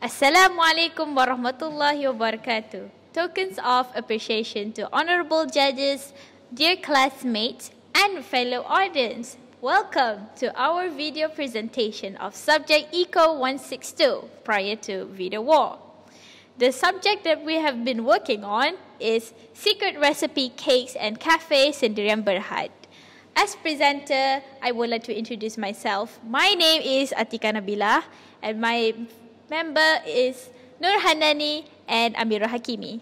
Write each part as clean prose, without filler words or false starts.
Assalamualaikum warahmatullahi wabarakatuh. Tokens of appreciation to honorable judges, dear classmates, and fellow audience. Welcome to our video presentation of subject ECO162 prior to Video War. The subject that we have been working on is secret recipe cakes and cafe Sendirian Berhad. As presenter, I would like to introduce myself. My name is Atika Nabila and my member is Nur Hanani and Amirah Hakimi.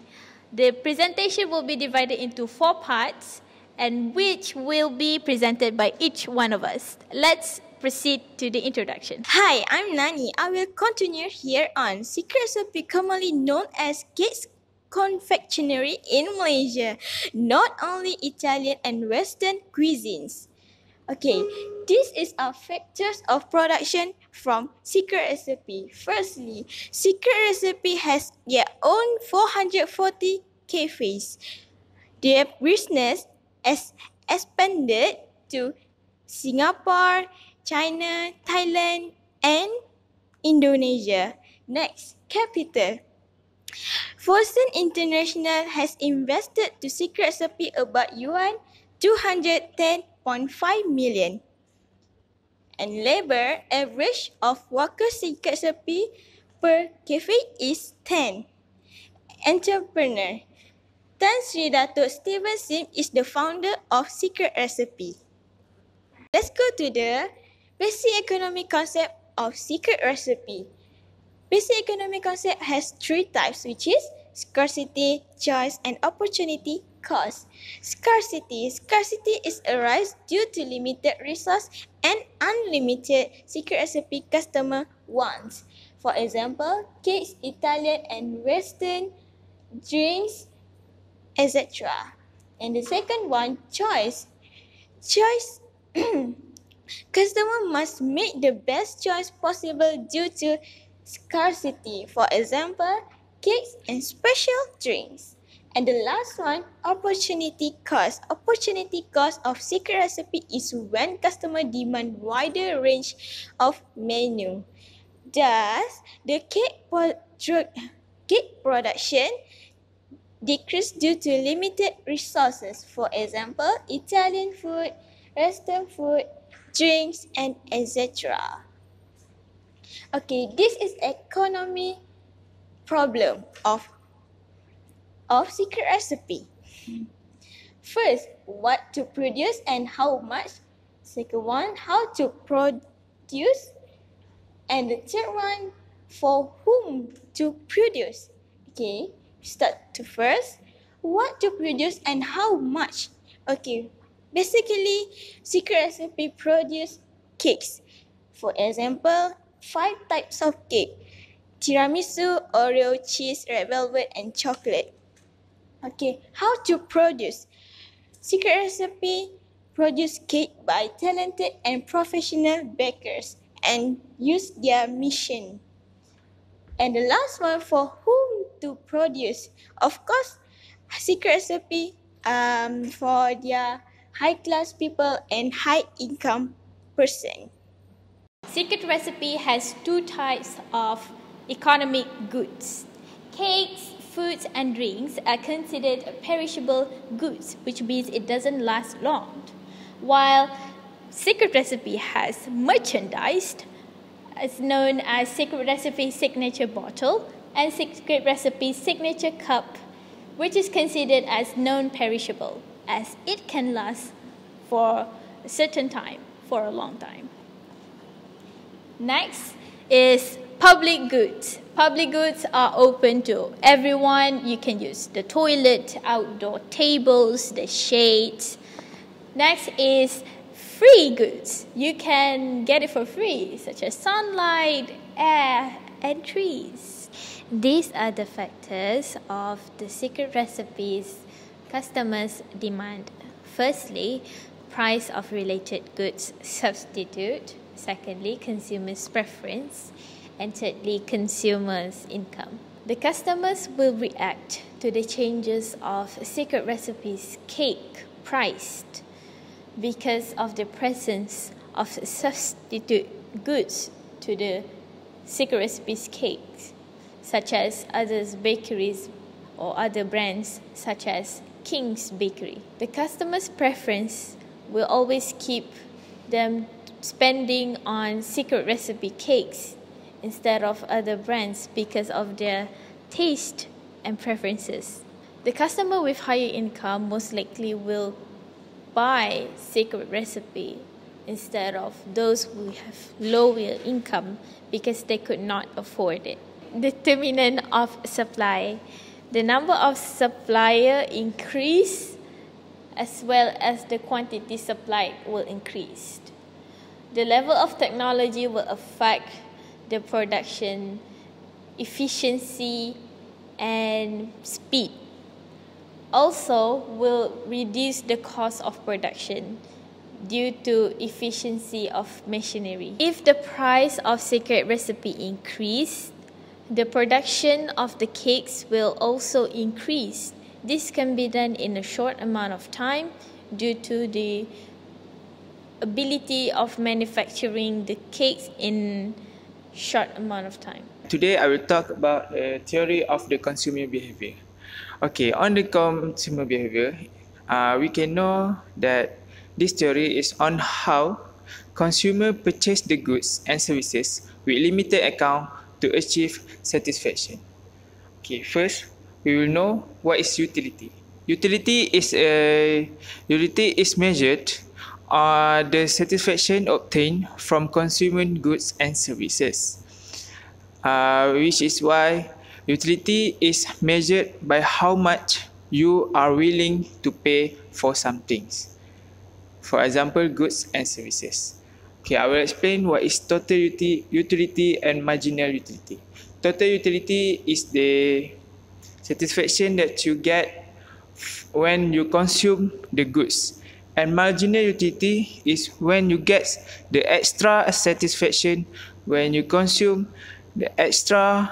The presentation will be divided into 4 parts and which will be presented by each one of us. Let's proceed to the introduction. Hi, I'm Nani. I will continue here on secret recipe commonly known as cakes confectionery in Malaysia, not only Italian and Western cuisines. Okay, this is our factors of production from secret recipe. Firstly, secret recipe has their own 440 cafes. Their business has expanded to Singapore, China, Thailand, and Indonesia. Next, capital. Fosun International has invested to secret recipe about yuan 210.5 million. And labor average of workers secret recipe per cafe is 10. Entrepreneur. Tan Sri Dato Steven Sim is the founder of secret recipe. Let's go to the basic economic concept of secret recipe. Basic economic concept has 3 types, which is scarcity, choice, and opportunity cost. Scarcity is arise due to limited resource and unlimited secret recipe customer wants. For example, cakes, Italian and Western drinks, etc. And the second one, choice. Customer must make the best choice possible due to scarcity. For example, cakes and special drinks. And the last one, opportunity cost. Opportunity cost of secret recipe is when customer demand wider range of menu. Thus, the cake production decrease due to limited resources. For example, Italian food, Western food, drinks, and etc. Okay, this is economy problem of secret recipe. First, what to produce and how much. Second one, how to produce. And the third one, for whom to produce. Okay, start to first, what to produce and how much. Okay, basically, secret recipe produce cakes. For example, 5 types of cake: tiramisu, Oreo, cheese, red velvet, and chocolate. Okay, how to produce? Secret recipe produce cake by talented and professional bakers and use their mission. And the last one, for whom to produce? Of course, secret recipe for their high class people and high income person. Secret recipe has 2 types of economic goods. Cakes, foods, and drinks are considered perishable goods, which means it doesn't last long. While secret recipe has merchandise, as known as secret recipe signature bottle and secret recipe signature cup, which is considered as non-perishable, as it can last for a certain time, for a long time. Next is public goods. Public goods are open to everyone. You can use the toilet, outdoor tables, the shades. Next is free goods. You can get it for free, such as sunlight, air, and trees. These are the factors of the secret recipes customers demand. Firstly, price of related goods substitute. Secondly, consumers' preference. And thirdly, consumers' income. The customers will react to the changes of secret recipes cake priced because of the presence of substitute goods to the secret recipes cakes. such as others bakeries or other brands such as King's Bakery. The customer's preference will always keep them spending on secret recipe cakes instead of other brands because of their taste and preferences. The customer with higher income most likely will buy secret recipe instead of those who have lower income because they could not afford it. Determinant of supply. The number of supplier increase as well as the quantity supplied will increase. The level of technology will affect the production efficiency and speed. Also will reduce the cost of production due to efficiency of machinery. If the price of secret recipe increase, the production of the cakes will also increase. This can be done in a short amount of time due to the ability of manufacturing the cakes in short amount of time. Today I will talk about the theory of the consumer behavior. Okay, on the consumer behavior, we can know that this theory is on how consumer purchase the goods and services with limited account to achieve satisfaction. Okay, first we will know what is utility. Utility is measured the satisfaction obtained from consuming goods and services, which is why utility is measured by how much you are willing to pay for some things. For example, goods and services. Okay, I will explain what is total utility and marginal utility. Total utility is the satisfaction that you get when you consume the goods. And marginal utility is when you get the extra satisfaction when you consume the extra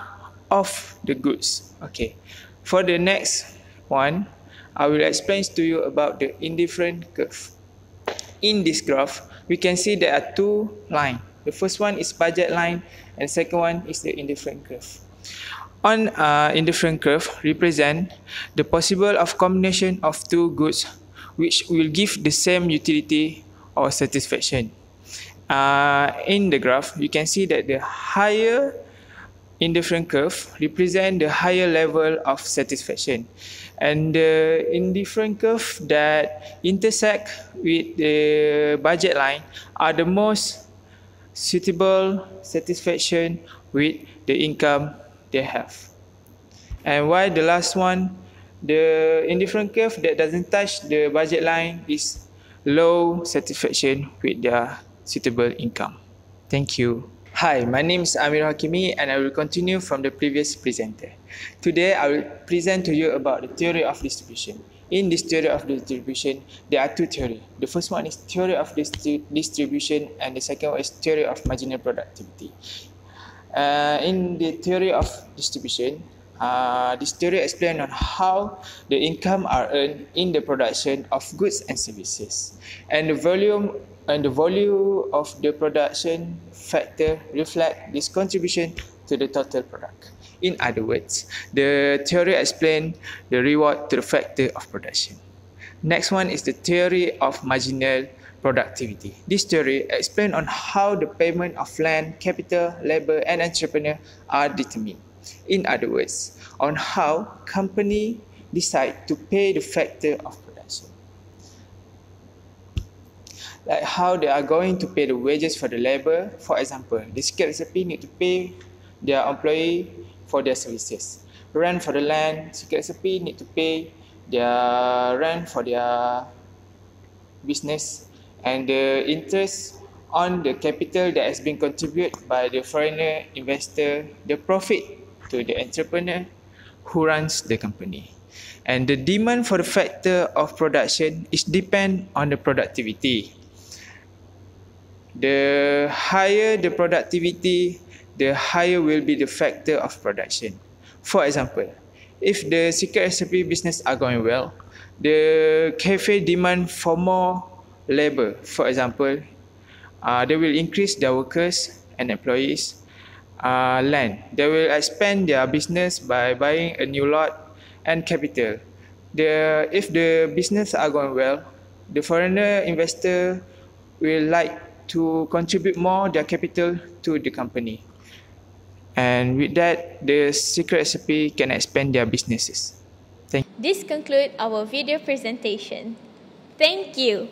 of the goods. Okay, for the next one, I will explain to you about the indifferent curve. In this graph, we can see there are two lines. The first one is budget line and the second one is the indifferent curve. On indifferent curve represent the possible of combination of two goods which will give the same utility or satisfaction. In the graph, you can see that the higher indifferent curve represent the higher level of satisfaction, and the indifferent curve that intersect with the budget line are the most suitable satisfaction with the income they have. And while the last one, the indifferent curve that doesn't touch the budget line, is low satisfaction with their suitable income. Thank you. Hi, my name is Amir Hakimi and I will continue from the previous presenter. Today I will present to you about the theory of distribution. In this theory of distribution, there are two theories. The first one is theory of distribution and the second one is theory of marginal productivity. In the theory of distribution, this theory explains on how the income are earned in the production of goods and services, and the volume of the production factor reflect this contribution to the total product. In other words, the theory explains the reward to the factor of production. Next one is the theory of marginal productivity. This theory explains on how the payment of land, capital, labor, and entrepreneur are determined. In other words, on how company decide to pay the factor of production. Like how they are going to pay the wages for the labor. For example, the secret recipe need to pay their employee for their services. Rent for the land, secret recipe need to pay their rent for their business, and the interest on the capital that has been contributed by the foreigner investor, the profit to the entrepreneur who runs the company. And the demand for the factor of production is depend on the productivity. The higher the productivity, the higher will be the factor of production. For example, if the secret recipe business are going well, the cafe demand for more labor. For example, they will increase their workers and employees land. They will expand their business by buying a new lot and capital. If the business are going well, the foreigner investor will like to contribute more their capital to the company. And with that, the secret recipe can expand their businesses. This concludes our video presentation. Thank you.